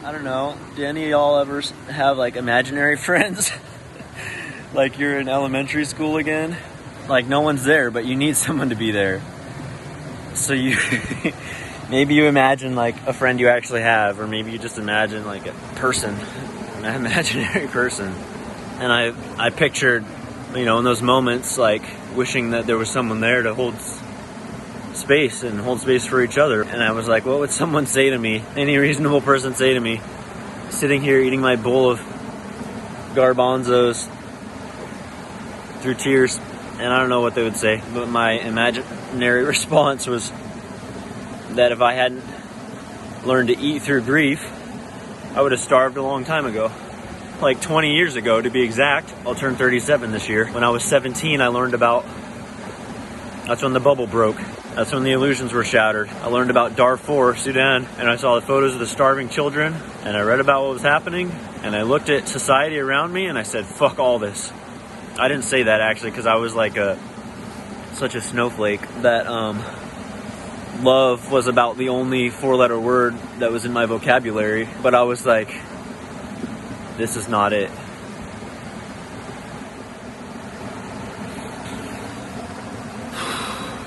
I don't know, do any of y'all ever have like imaginary friends? Like you're in elementary school again? Like no one's there, but you need someone to be there. So you, maybe you imagine like a friend you actually have, or maybe you just imagine like a person, an imaginary person. And I pictured, you know, in those moments, like wishing that there was someone there to hold space and hold space for each other. And I was like, what would someone say to me, any reasonable person say to me, sitting here eating my bowl of garbanzos through tears? And I don't know what they would say, but my imaginary response was that if I hadn't learned to eat through grief, I would have starved a long time ago. Like 20 years ago, to be exact. I'll turn 37 this year. When I was 17, I learned about, that's when the bubble broke. That's when the illusions were shattered. I learned about Darfur, Sudan, and I saw the photos of the starving children, and I read about what was happening, and I looked at society around me, and I said, fuck all this. I didn't say that actually, because I was like such a snowflake that love was about the only 4-letter word that was in my vocabulary. But I was like, this is not it.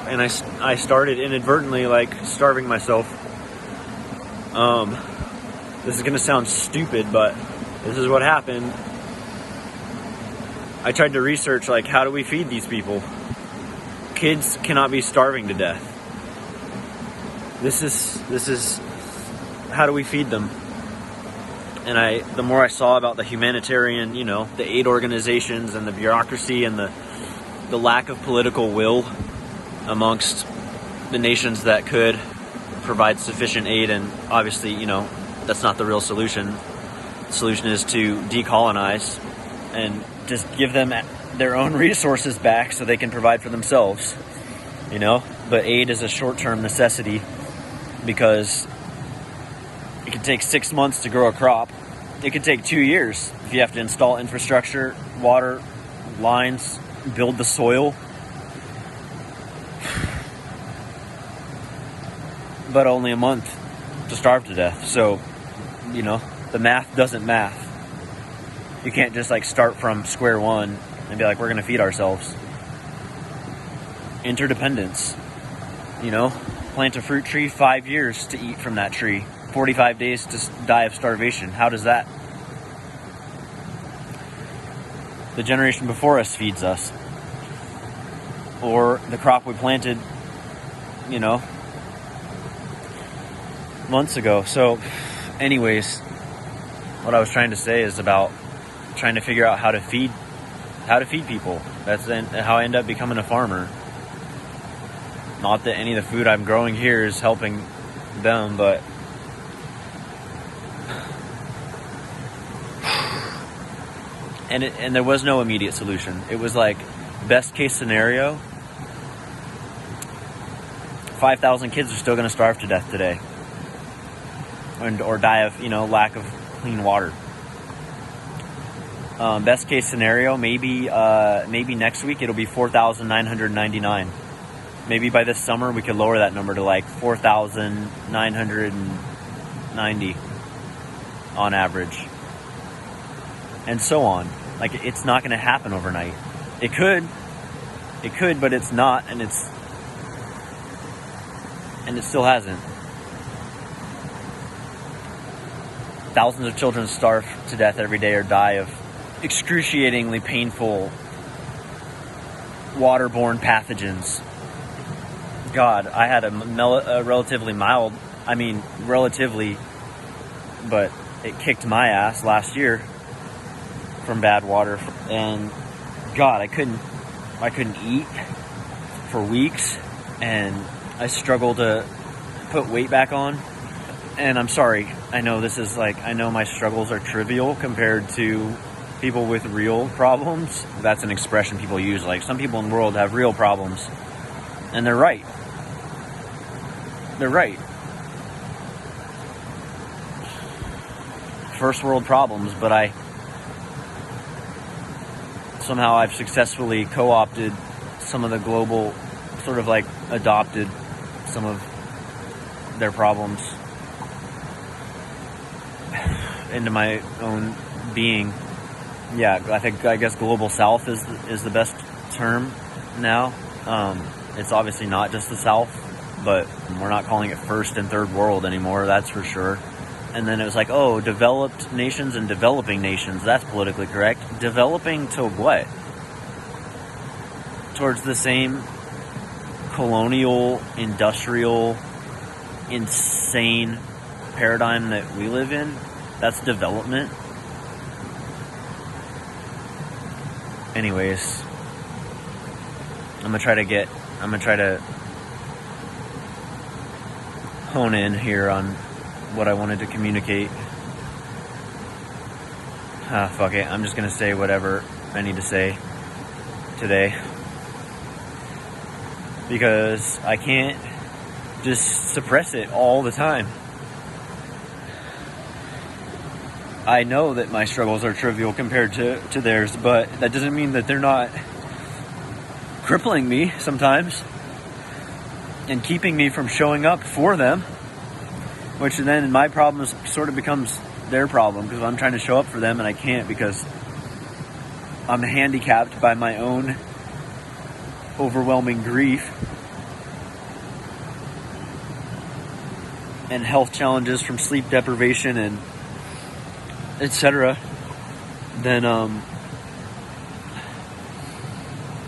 And I started inadvertently like starving myself. This is gonna sound stupid, but this is what happened. I tried to research like, how do we feed these people? Kids cannot be starving to death. This is how do we feed them? And the more I saw about the humanitarian, you know, the aid organizations and the bureaucracy and the lack of political will amongst the nations that could provide sufficient aid, and obviously, you know, that's not the real solution. The solution is to decolonize and just give them their own resources back so they can provide for themselves, you know? But aid is a short-term necessity because it can take 6 months to grow a crop. It could take 2 years if you have to install infrastructure, water, lines, build the soil. But only a month to starve to death. So, you know, the math doesn't math. You can't just like start from square one and be like, we're going to feed ourselves. Interdependence. You know, plant a fruit tree, 5 years to eat from that tree. 45 days to die of starvation. How does that? The generation before us feeds us. Or the crop we planted, you know, months ago. So anyways, what I was trying to say is about trying to figure out how to feed people. That's how I end up becoming a farmer. Not that any of the food I'm growing here is helping them, but and there was no immediate solution. It was like best case scenario, 5,000 kids are still going to starve to death today. Or die of, you know, lack of clean water. Best case scenario, maybe next week it'll be 4,999. Maybe by this summer we could lower that number to like 4,990 on average, and so on. Like, it's not going to happen overnight. It could, but it's not, and it still hasn't. Thousands of children starve to death every day or die of excruciatingly painful waterborne pathogens. God, I had a relatively mild, but it kicked my ass last year from bad water. And God, I couldn't eat for weeks, and I struggled to put weight back on. And I'm sorry, I know my struggles are trivial compared to people with real problems. That's an expression people use. Like, some people in the world have real problems. And they're right. They're right. First world problems, but I've successfully co-opted some of the global, sort of like adopted some of their problems. into my own being. Yeah, I guess global south is the best term now. It's obviously not just the south, but we're not calling it first and third world anymore, that's for sure. And then it was like, oh, developed nations and developing nations, that's politically correct. Developing to what? Towards the same colonial, industrial, insane paradigm that we live in? That's development. Anyways, I'm gonna try to hone in here on what I wanted to communicate. Fuck it. I'm just gonna say whatever I need to say today, because I can't just suppress it all the time. I know that my struggles are trivial compared to theirs, but that doesn't mean that they're not crippling me sometimes and keeping me from showing up for them, which then my problem sort of becomes their problem, because I'm trying to show up for them and I can't because I'm handicapped by my own overwhelming grief and health challenges from sleep deprivation and etc. Then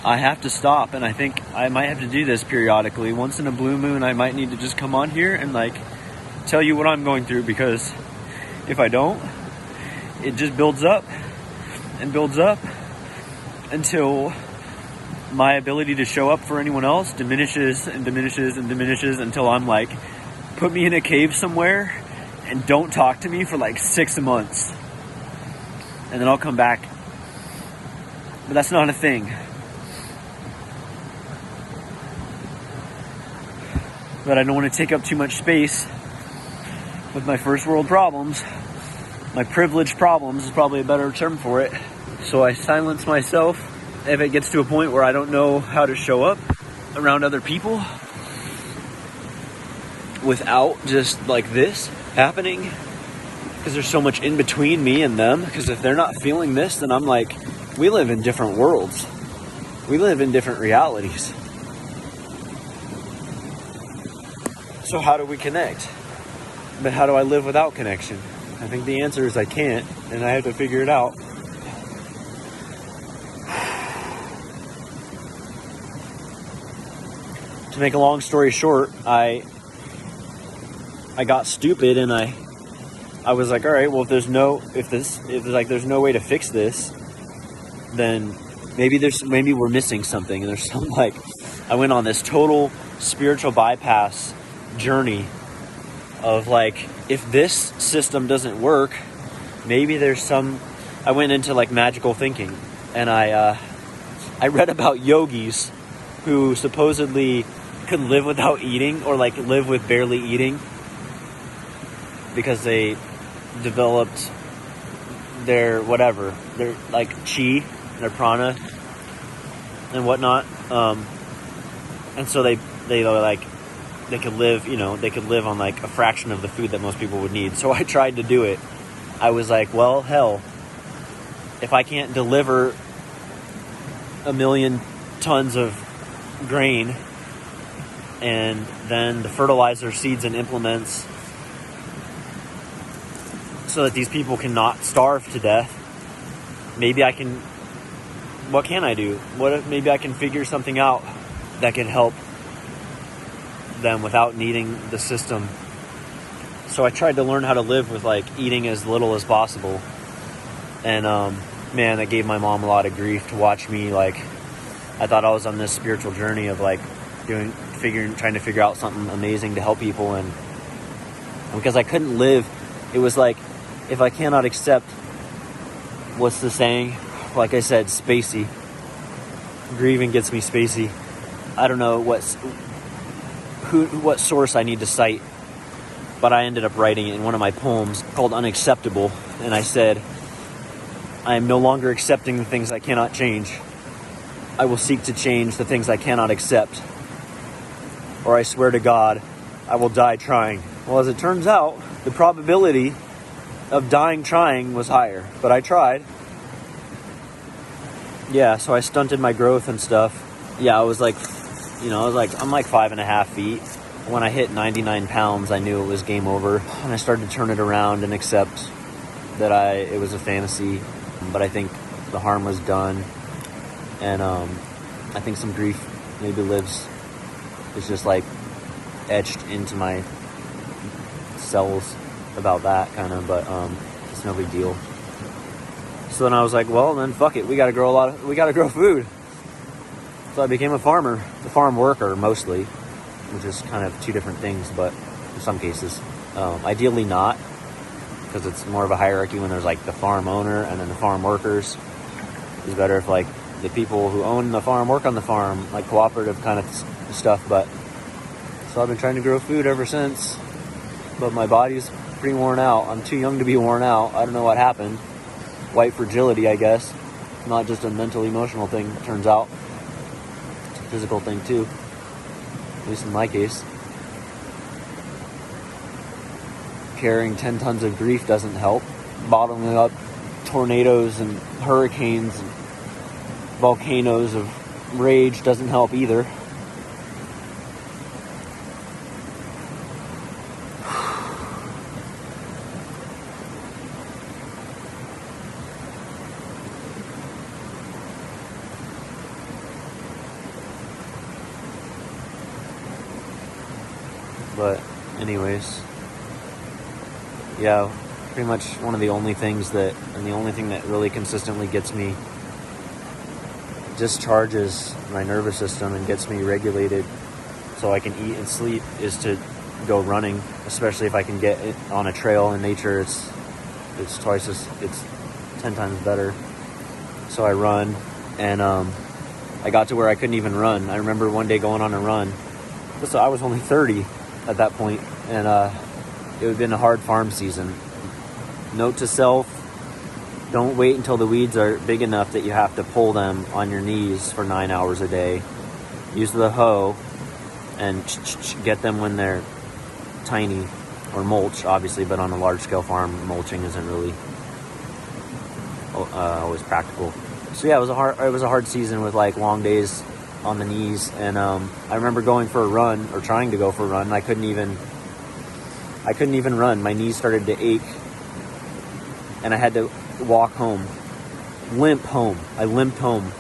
I have to stop, and I think I might have to do this periodically. Once in a blue moon, I might need to just come on here and like tell you what I'm going through, because if I don't, it just builds up and builds up until my ability to show up for anyone else diminishes and diminishes and diminishes until I'm like, put me in a cave somewhere and don't talk to me for like 6 months, and then I'll come back. But that's not a thing. But I don't want to take up too much space with my first world problems. My privileged problems is probably a better term for it. So I silence myself if it gets to a point where I don't know how to show up around other people without just like this happening, because there's so much in between me and them. Because if they're not feeling this, then I'm like, we live in different worlds. We live in different realities. So how do we connect? But how do I live without connection? I think the answer is I can't, and I have to figure it out. To make a long story short, I got stupid, and I was like, all right, well, if there's no way to fix this, then maybe we're missing something. And there's some like, I went on this total spiritual bypass journey of like, if this system doesn't work, maybe there's I went into like magical thinking, and I read about yogis who supposedly could live without eating, or like live with barely eating, because they developed their like chi, their prana and whatnot, and so they could live, they could live on like a fraction of the food that most people would need. So I tried to do it. I was like, well, hell, if I can't deliver 1 million tons of grain and then the fertilizer, seeds, and implements so that these people cannot starve to death, what can I do? What if maybe I can figure something out that can help them without needing the system? So I tried to learn how to live with like eating as little as possible. And man, that gave my mom a lot of grief to watch me. Like, I thought I was on this spiritual journey of like trying to figure out something amazing to help people, and because I couldn't live, it was like, if I cannot accept, what's the saying? Like I said, spacey. Grieving gets me spacey. I don't know what source I need to cite, but I ended up writing it in one of my poems called Unacceptable, and I said, I am no longer accepting the things I cannot change. I will seek to change the things I cannot accept, or I swear to God, I will die trying. Well, as it turns out, the probability of dying trying was higher, but I tried. Yeah, so I stunted my growth and stuff. Yeah, I was like, I'm like 5.5 feet. When I hit 99 pounds, I knew it was game over. And I started to turn it around and accept that it was a fantasy. But I think the harm was done. And I think some grief maybe is just like etched into my cells about that kind of, but it's no big deal. So then I was like, well, then fuck it. We got to grow food. So I became a farmer, a farm worker mostly, which is kind of two different things, but in some cases, ideally not, because it's more of a hierarchy when there's like the farm owner and then the farm workers. It's better if like the people who own the farm work on the farm, like cooperative kind of stuff. But so I've been trying to grow food ever since, but my body's pretty worn out. I'm too young to be worn out. I don't know what happened. White fragility, I guess. Not just a mental, emotional thing, it turns out. It's a physical thing too. At least in my case. Carrying 10 tons of grief doesn't help. Bottling up tornadoes and hurricanes and volcanoes of rage doesn't help either. But anyways, yeah, pretty much one of the only things that really consistently gets me, discharges my nervous system and gets me regulated so I can eat and sleep is to go running, especially if I can get it on a trail in nature. It's 10 times better. So I run, and I got to where I couldn't even run. I remember one day going on a run. So I was only 30 at that point, and it had been a hard farm season. Note to self, don't wait until the weeds are big enough that you have to pull them on your knees for 9 hours a day. Use the hoe and get them when they're tiny, or mulch, obviously, but on a large scale farm, mulching isn't really always practical. So yeah, it was a hard season with like long days on the knees, and I remember going for a run, or trying to go for a run, and I couldn't even run. My knees started to ache, and I had to walk home, limp home. I limped home.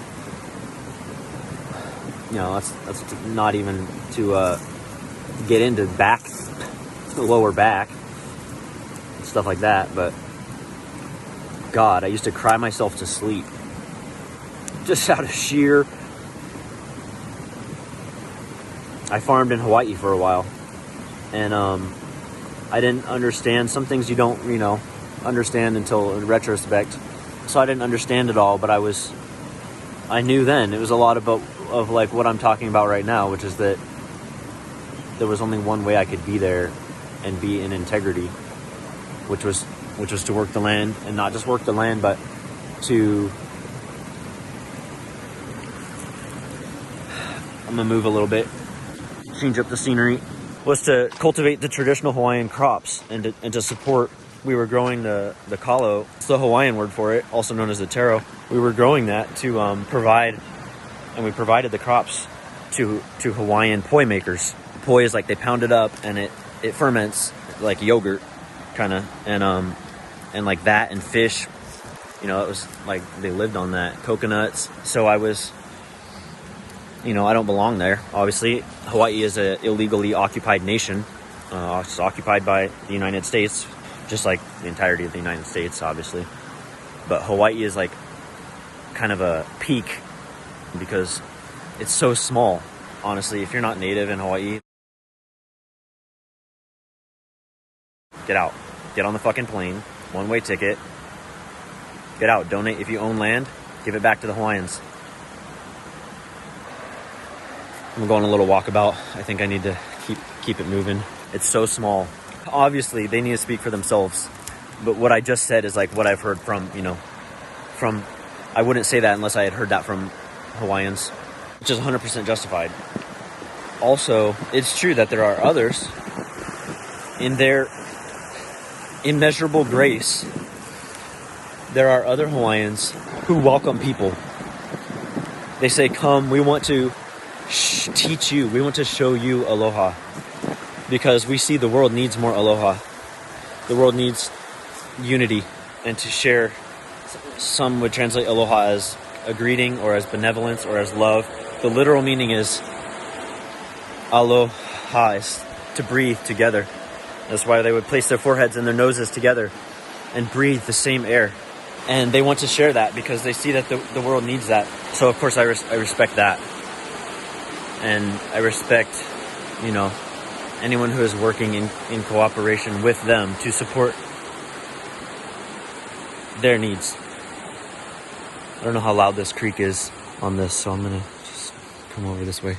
That's not even to get into the lower back, stuff like that. But God, I used to cry myself to sleep, just out of sheer. I farmed in Hawaii for a while, and I didn't understand some things. You don't, understand until in retrospect. So I didn't understand it all, but I knew then. It was a lot of like what I'm talking about right now, which is that there was only one way I could be there and be in integrity, which was to work the land, and not just work the land, but to. I'm gonna move a little bit. Change up the scenery, was to cultivate the traditional Hawaiian crops and to support. We were growing the kalo, it's the Hawaiian word for it, also known as the taro. We were growing that to provide, and we provided the crops to Hawaiian poi makers. Poi is like they pound it up and it ferments like yogurt, kind of, and like that, and fish. It was like they lived on that. Coconuts. So I was. I don't belong there, obviously. Hawaii is an illegally occupied nation. It's occupied by the United States, just like the entirety of the United States, obviously. But Hawaii is like kind of a peak because it's so small. Honestly, if you're not native in Hawaii, get out. Get on the fucking plane. One-way ticket. Get out. Donate. If you own land, give it back to the Hawaiians. I'm going a little walkabout. I think I need to keep it moving. It's so small. Obviously, they need to speak for themselves. But what I just said is like what I've heard from I wouldn't say that unless I had heard that from Hawaiians, which is 100% justified. Also, it's true that there are others in their immeasurable grace, there are other Hawaiians who welcome people. They say, come, we want to teach you, we want to show you aloha. Because we see the world needs more aloha. The world needs unity, and to share. Some would translate aloha as a greeting, or as benevolence, or as love. The literal meaning is aloha, is to breathe together. That's why they would place their foreheads and their noses together and breathe the same air. And they want to share that because they see that the world needs that. So of course I respect that. And I respect, anyone who is working in cooperation with them to support their needs. I don't know how loud this creek is on this, so I'm gonna just come over this way.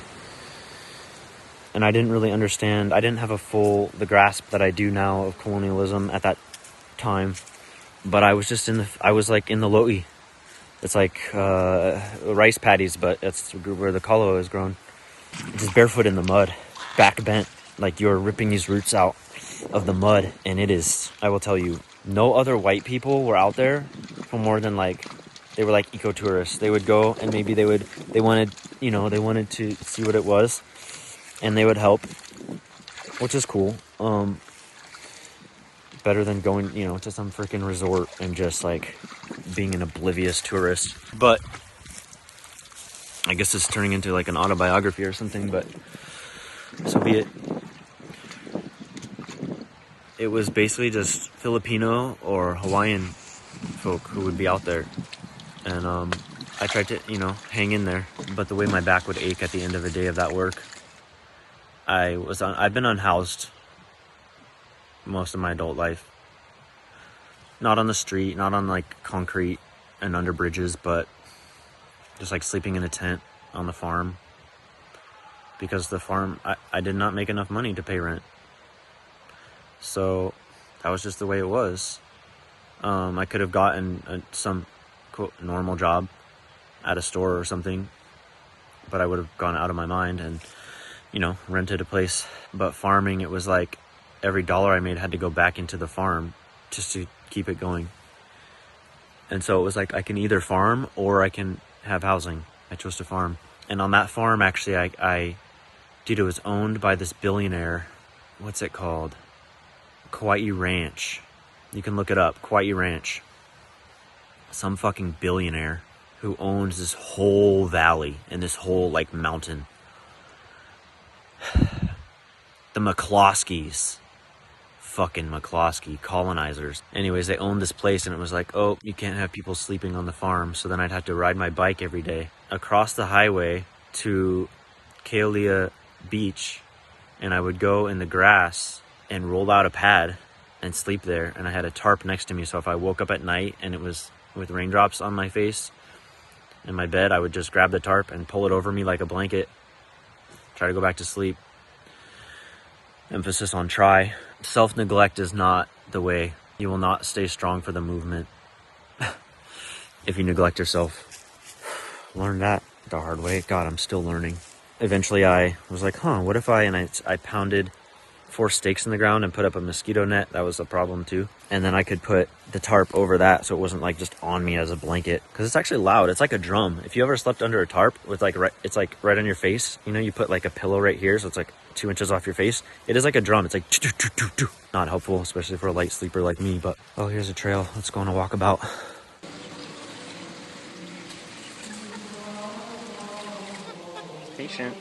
And I didn't really understand, I didn't have the grasp that I do now of colonialism at that time. But I was just in the lo'i. It's like rice paddies, but that's where the kalo is grown. Just barefoot in the mud, back bent, like you're ripping these roots out of the mud. And it is, I will tell you, no other white people were out there for more than they were like eco-tourists. They would go and maybe they wanted to see what it was, and they would help, which is cool. Better than going, to some freaking resort and just being an oblivious tourist. But I guess it's turning into an autobiography or something, but so be it. It was basically just Filipino or Hawaiian folk who would be out there. And I tried to, hang in there. But the way my back would ache at the end of a day of that work, I've been unhoused most of my adult life. Not on the street, not on concrete and under bridges, but just sleeping in a tent on the farm. Because the farm, I did not make enough money to pay rent. So that was just the way it was. I could have gotten some quote normal job at a store or something, but I would have gone out of my mind and, rented a place. But farming, it was every dollar I made had to go back into the farm just to keep it going. And so it was I can either farm or I can have housing. I chose to farm. And on that farm, actually, it was owned by this billionaire. What's it called? Kauai Ranch. You can look it up. Kauai Ranch. Some fucking billionaire who owns this whole valley and this whole mountain. The McCloskeys. Fucking McCloskey colonizers. Anyways, they owned this place, and it was oh, you can't have people sleeping on the farm. So then I'd have to ride my bike every day across the highway to Keolia Beach, and I would go in the grass and roll out a pad and sleep there. And I had a tarp next to me, so if I woke up at night and it was with raindrops on my face in my bed, I would just grab the tarp and pull it over me like a blanket, try to go back to sleep. Emphasis on try. Self-neglect is not the way. You will not stay strong for the movement if you neglect yourself. Learned that the hard way. God, I'm still learning. Eventually I was what if I pounded 4 stakes in the ground and put up a mosquito net. That was a problem too. And then I could put the tarp over that so it wasn't just on me as a blanket, because it's actually loud. It's like a drum. If you ever slept under a tarp with it's right on your face, you put a pillow right here, so it's 2 inches off your face. It is like a drum. It's not helpful, especially for a light sleeper like me. But oh, here's a trail. Let's go on a walkabout. Patience.